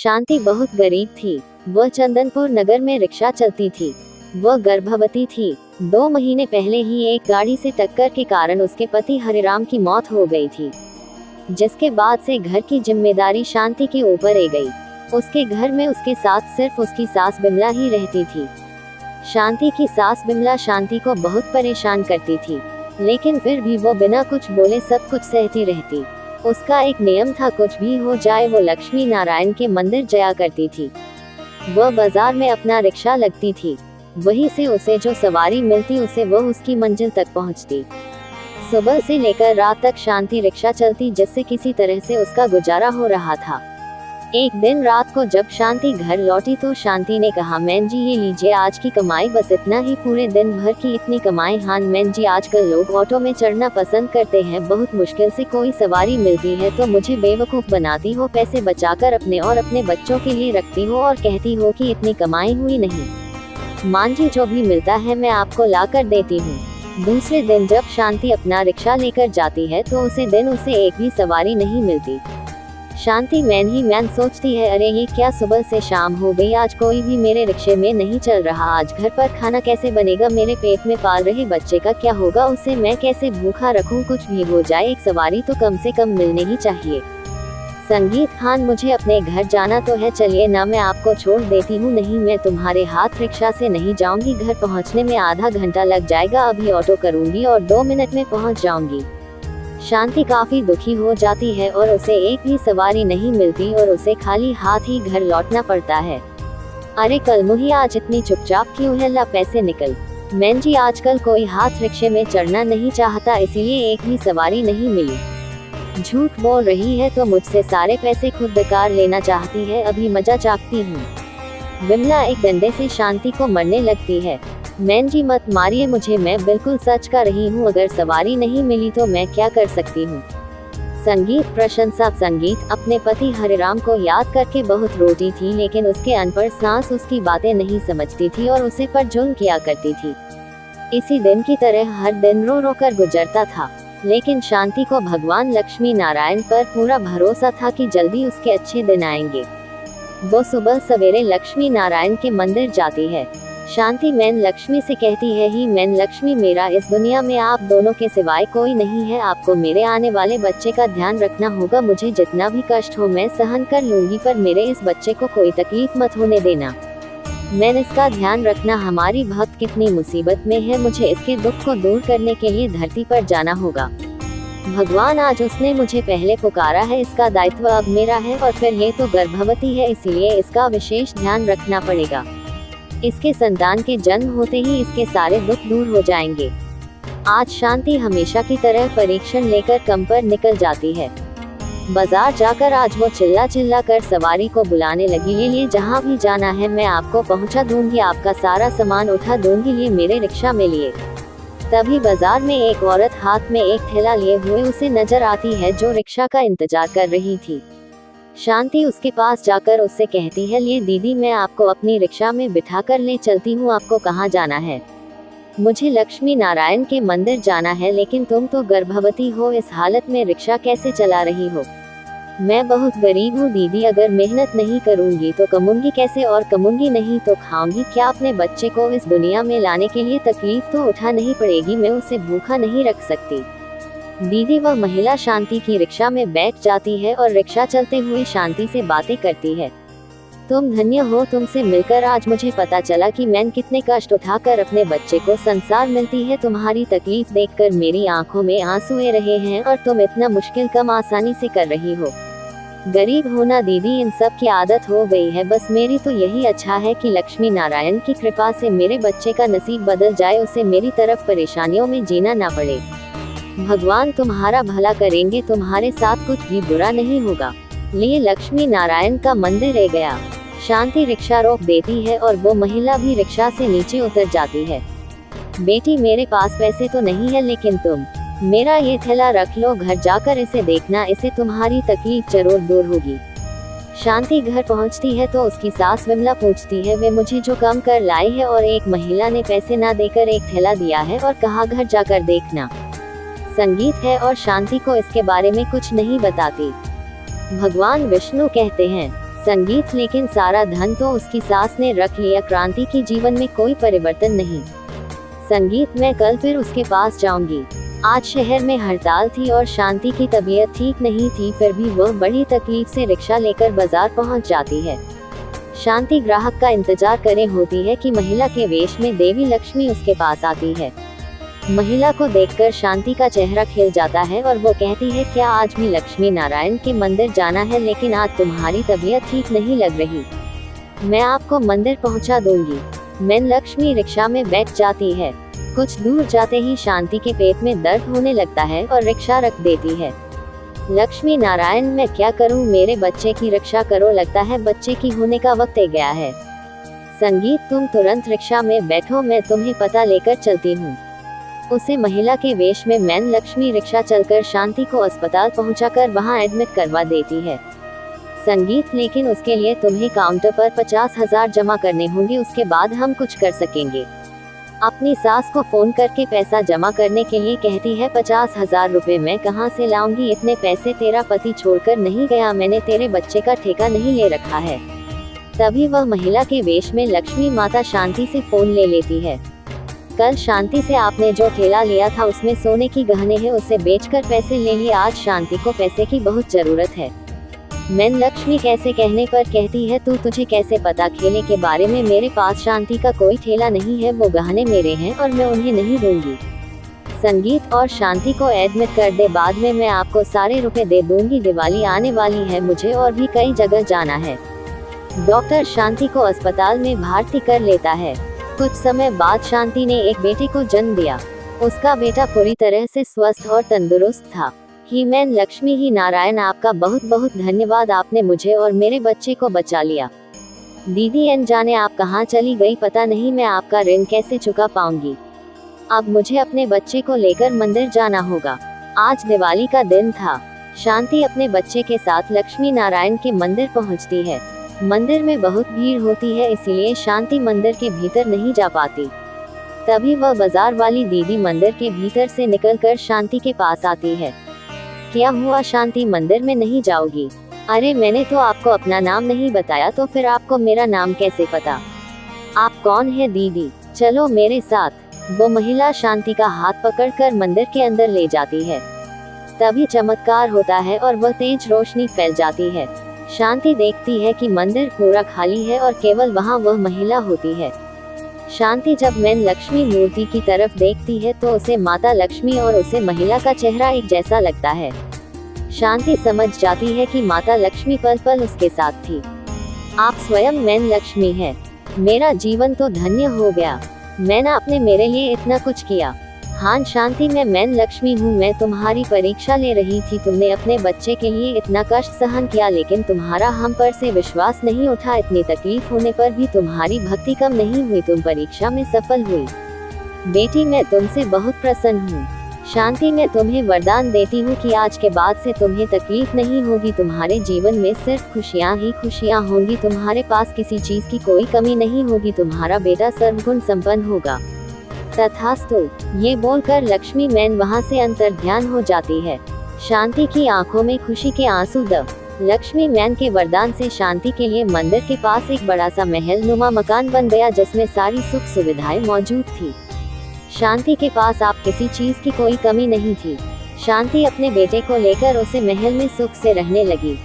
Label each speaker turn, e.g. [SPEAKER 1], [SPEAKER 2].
[SPEAKER 1] शांति बहुत गरीब थी। वह चंदनपुर नगर में रिक्शा चलती थी। वह गर्भवती थी। 2 महीने पहले ही एक गाड़ी से टक्कर के कारण उसके पति हरिराम की मौत हो गई थी, जिसके बाद से घर की जिम्मेदारी शांति के ऊपर आ गई। उसके घर में उसके साथ सिर्फ उसकी सास बिमला ही रहती थी। शांति की सास बिमला शांति को बहुत परेशान करती थी, लेकिन फिर भी वो बिना कुछ बोले सब कुछ सहती रहती। उसका एक नियम था, कुछ भी हो जाए वो लक्ष्मी नारायण के मंदिर जाया करती थी। वह बाजार में अपना रिक्शा लगती थी, वहीं से उसे जो सवारी मिलती उसे वह उसकी मंजिल तक पहुंचती। सुबह से लेकर रात तक शांति रिक्शा चलती, जिससे किसी तरह से उसका गुजारा हो रहा था। एक दिन रात को जब शांति घर लौटी तो शांति ने कहा, मैन जी ये लीजिए आज की कमाई, बस इतना ही, पूरे दिन भर की इतनी कमाई। हाँ मैन जी, आजकल लोग ऑटो में चढ़ना पसंद करते हैं, बहुत मुश्किल से कोई सवारी मिलती है तो मुझे बेवकूफ़ बनाती हो, पैसे बचाकर अपने और अपने बच्चों के लिए रखती हो और कहती हो कि इतनी कमाई हुई नहीं। मान जी जो भी मिलता है मैं आपको ला कर देती हूँ। दूसरे दिन जब शांति अपना रिक्शा लेकर जाती है तो उसे एक भी सवारी नहीं मिलती। शांति मैन सोचती है, अरे ये क्या, सुबह से शाम हो गई, आज कोई भी मेरे रिक्शे में नहीं चल रहा, आज घर पर खाना कैसे बनेगा, मेरे पेट में पाल रहे बच्चे का क्या होगा, उसे मैं कैसे भूखा रखूं, कुछ भी हो जाए एक सवारी तो कम से कम मिलने ही चाहिए। संगीत खान, मुझे अपने घर जाना तो है, चलिए ना मैं आपको छोड़ देती हूँ। नहीं मैं तुम्हारे हाथ रिक्शा से नहीं जाऊंगी, घर पहुँचने में आधा घंटा लग जाएगा, अभी ऑटो करूंगी और 2 मिनट में पहुँच जाऊंगी। शांति काफी दुखी हो जाती है और उसे एक भी सवारी नहीं मिलती और उसे खाली हाथ ही घर लौटना पड़ता है। अरे कलमुही, आज इतनी चुपचाप क्यों है, ला पैसे निकल। मैन जी आजकल कोई हाथ रिक्शे में चढ़ना नहीं चाहता, इसीलिए एक भी सवारी नहीं मिली। झूठ बोल रही है तो मुझसे सारे पैसे खुद बेकार लेना चाहती है, अभी मजा चाकती हूँ। बिमला एक डंडे से शांति को मरने लगती है। मैन जी मत मारिए मुझे, मैं बिल्कुल सच कह रही हूँ, अगर सवारी नहीं मिली तो मैं क्या कर सकती हूँ। संगीत प्रशंसा, संगीत अपने पति हरिराम को याद करके बहुत रोती थी, लेकिन उसके अनपढ़ सास उसकी बातें नहीं समझती थी और उसे पर जुल्म किया करती थी। इसी दिन की तरह हर दिन रो रो कर गुजरता था, लेकिन शांति को भगवान लक्ष्मी नारायण पर पूरा भरोसा था कि जल्दी उसके अच्छे दिन आएंगे। वो सुबह सवेरे लक्ष्मी नारायण के मंदिर जाती है। शांति मैन लक्ष्मी से कहती है, ही मैन लक्ष्मी, मेरा इस दुनिया में आप दोनों के सिवाय कोई नहीं है, आपको मेरे आने वाले बच्चे का ध्यान रखना होगा, मुझे जितना भी कष्ट हो मैं सहन कर लूंगी, पर मेरे इस बच्चे को कोई तकलीफ मत होने देना। मैन इसका ध्यान रखना, हमारी भक्त कितनी मुसीबत में है, मुझे इसके दुख को दूर करने के लिए धरती पर जाना होगा। भगवान आज उसने मुझे पहले पुकारा है, इसका दायित्व अब मेरा है, और फिर ये तो गर्भवती है इसलिए इसका विशेष ध्यान रखना पड़ेगा। इसके संतान के जन्म होते ही इसके सारे दुख दूर हो जाएंगे। आज शांति हमेशा की तरह परीक्षण लेकर काम पर निकल जाती है। बाजार जाकर आज वो चिल्ला चिल्ला कर सवारी को बुलाने लगी, ये जहाँ भी जाना है मैं आपको पहुँचा दूंगी, आपका सारा सामान उठा दूंगी, ये मेरे रिक्शा में लिए। तभी बाजार में एक औरत हाथ में एक थैला लिए हुए उसे नजर आती है, जो रिक्शा का इंतजार कर रही थी। शांति उसके पास जाकर उससे कहती है, लिए दीदी मैं आपको अपनी रिक्शा में बिठाकर ले चलती हूँ, आपको कहाँ जाना है। मुझे लक्ष्मी नारायण के मंदिर जाना है, लेकिन तुम तो गर्भवती हो, इस हालत में रिक्शा कैसे चला रही हो। मैं बहुत गरीब हूँ दीदी, अगर मेहनत नहीं करूँगी तो कमाऊंगी कैसे, और कमाऊंगी नहीं तो खाऊंगी क्या। अपने बच्चे को इस दुनिया में लाने के लिए तकलीफ तो उठा नहीं पड़ेगी, मैं उसे भूखा नहीं रख सकती। दीदी वह महिला शांति की रिक्शा में बैठ जाती है और रिक्शा चलते हुए शांति से बातें करती है। तुम धन्य हो, तुमसे मिलकर आज मुझे पता चला कि मैं कितने कष्ट उठाकर अपने बच्चे को संसार मिलती है, तुम्हारी तकलीफ देखकर मेरी आंखों में आंसू आ रहे हैं और तुम इतना मुश्किल काम आसानी से कर रही हो। गरीब होना दीदी इन सब की आदत हो गई है, बस मेरी तो यही अच्छा है कि लक्ष्मी नारायण की कृपा से मेरे बच्चे का नसीब बदल जाए, उसे मेरी तरफ परेशानियों में जीना ना पड़े। भगवान तुम्हारा भला करेंगे, तुम्हारे साथ कुछ भी बुरा नहीं होगा। लिए लक्ष्मी नारायण का मंदिर आ गया। शांति रिक्शा रोक देती है और वो महिला भी रिक्शा से नीचे उतर जाती है। बेटी मेरे पास पैसे तो नहीं है, लेकिन तुम मेरा ये थैला रख लो, घर जाकर इसे देखना, इसे तुम्हारी तकलीफ जरूर दूर होगी। शांति घर पहुंचती है तो उसकी सास विमला पूछती है, वे मुझे जो कम कर लाई है और एक महिला ने पैसे ना देकर एक थैला दिया है और कहा घर जाकर देखना। संगीत है और शांति को इसके बारे में कुछ नहीं बताती। भगवान विष्णु कहते हैं, संगीत, लेकिन सारा धन तो उसकी सास ने रख लिया। क्रांति की जीवन में कोई परिवर्तन नहीं। संगीत, मैं कल फिर उसके पास जाऊंगी। आज शहर में हड़ताल थी और शांति की तबीयत ठीक नहीं थी, फिर भी वह बड़ी तकलीफ से रिक्शा लेकर बाजार पहुंच जाती है। शांति ग्राहक का इंतजार करे होती है कि महिला के वेश में देवी लक्ष्मी उसके पास आती है। महिला को देखकर शांति का चेहरा खिल जाता है और वो कहती है, क्या आज भी लक्ष्मी नारायण के मंदिर जाना है? लेकिन आज तुम्हारी तबीयत ठीक नहीं लग रही, मैं आपको मंदिर पहुंचा दूंगी। मैन लक्ष्मी रिक्शा में बैठ जाती है। कुछ दूर जाते ही शांति के पेट में दर्द होने लगता है और रिक्शा रख देती है। लक्ष्मी नारायण, मैं क्या करूं? मेरे बच्चे की रक्षा करो, लगता है बच्चे की होने का वक्त आ गया है। संगीत, तुम तुरंत रिक्शा में बैठो, मैं तुम्हें पता लेकर चलती हूँ। उसे महिला के वेश में मैन लक्ष्मी रिक्शा चलकर शांति को अस्पताल पहुंचाकर वहां एडमिट करवा देती है। संगीत, लेकिन उसके लिए तुम्हें काउंटर पर 50,000 जमा करने होंगे, उसके बाद हम कुछ कर सकेंगे। अपनी सास को फोन करके पैसा जमा करने के लिए कहती है, 50,000 रुपए मैं कहाँ से लाऊंगी? इतने पैसे तेरा पति छोड़कर नहीं गया, मैंने तेरे बच्चे का ठेका नहीं ले रखा है। तभी वह महिला के वेश में लक्ष्मी माता शांति से फोन ले लेती है। कल शांति से आपने जो ठेला लिया था उसमें सोने की गहने हैं, उसे बेचकर पैसे ले लिए। आज शांति को पैसे की बहुत जरूरत है। मैन लक्ष्मी कैसे कहने पर कहती है, तुझे कैसे पता ठेले के बारे में? मेरे पास शांति का कोई ठेला नहीं है, वो गहने मेरे हैं और मैं उन्हें नहीं दूंगी। संगीत, और शांति को एडमिट कर दे, बाद में मैं आपको सारे रुपए दे दूंगी। दिवाली आने वाली है, मुझे और भी कई जगह जाना है। डॉक्टर शांति को अस्पताल में भर्ती कर लेता है। कुछ समय बाद शांति ने एक बेटे को जन्म दिया। उसका बेटा पूरी तरह से स्वस्थ और तंदुरुस्त था। ही मैन लक्ष्मी ही नारायण, आपका बहुत बहुत धन्यवाद, आपने मुझे और मेरे बच्चे को बचा लिया। दीदी, न जाने आप कहाँ चली गई, पता नहीं मैं आपका ऋण कैसे चुका पाऊंगी। अब मुझे अपने बच्चे को लेकर मंदिर जाना होगा। आज दिवाली का दिन था। शांति अपने बच्चे के साथ लक्ष्मी नारायण के मंदिर पहुंचती है। मंदिर में बहुत भीड़ होती है, इसीलिए शांति मंदिर के भीतर नहीं जा पाती। तभी वह बाजार वाली दीदी मंदिर के भीतर से निकलकर शांति के पास आती है। क्या हुआ शांति, मंदिर में नहीं जाओगी? अरे मैंने तो आपको अपना नाम नहीं बताया, तो फिर आपको मेरा नाम कैसे पता? आप कौन है दीदी? चलो मेरे साथ। वो महिला शांति का हाथ पकड़कर मंदिर के अंदर ले जाती है। तभी चमत्कार होता है और वह तेज रोशनी फैल जाती है। शांति देखती है कि मंदिर पूरा खाली है और केवल वहां वह महिला होती है। शांति जब मैन लक्ष्मी मूर्ति की तरफ देखती है तो उसे माता लक्ष्मी और उसे महिला का चेहरा एक जैसा लगता है। शांति समझ जाती है कि माता लक्ष्मी पल पल उसके साथ थी। आप स्वयं मैन लक्ष्मी है। मेरा जीवन तो धन्य हो गया। मैंने आपने मेरे लिए इतना कुछ किया। हाँ शांति, मैं मैन लक्ष्मी हूँ। मैं तुम्हारी परीक्षा ले रही थी। तुमने अपने बच्चे के लिए इतना कष्ट सहन किया, लेकिन तुम्हारा हम पर से विश्वास नहीं उठा। इतनी तकलीफ होने पर भी तुम्हारी भक्ति कम नहीं हुई। तुम परीक्षा में सफल हुई। बेटी, मैं तुमसे बहुत प्रसन्न हूँ। शांति, मैं तुम्हें वरदान देती हूँ कि आज के बाद से तुम्हें तकलीफ नहीं होगी। तुम्हारे जीवन में सिर्फ खुशियाँ ही खुशियाँ होंगी। तुम्हारे पास किसी चीज की कोई कमी नहीं होगी। तुम्हारा बेटा सर्वगुण संपन्न होगा। तथास्तु। ये बोलकर लक्ष्मी मैन वहां से अंतर्ध्यान हो जाती है। शांति की आंखों में खुशी के आंसू लक्ष्मी मैन के वरदान से शांति के लिए मंदिर के पास एक बड़ा सा महल नुमा मकान बन गया, जिसमें सारी सुख सुविधाएं मौजूद थी। शांति के पास आप किसी चीज की कोई कमी नहीं थी। शांति अपने बेटे को लेकर उसे महल में सुख से रहने लगी।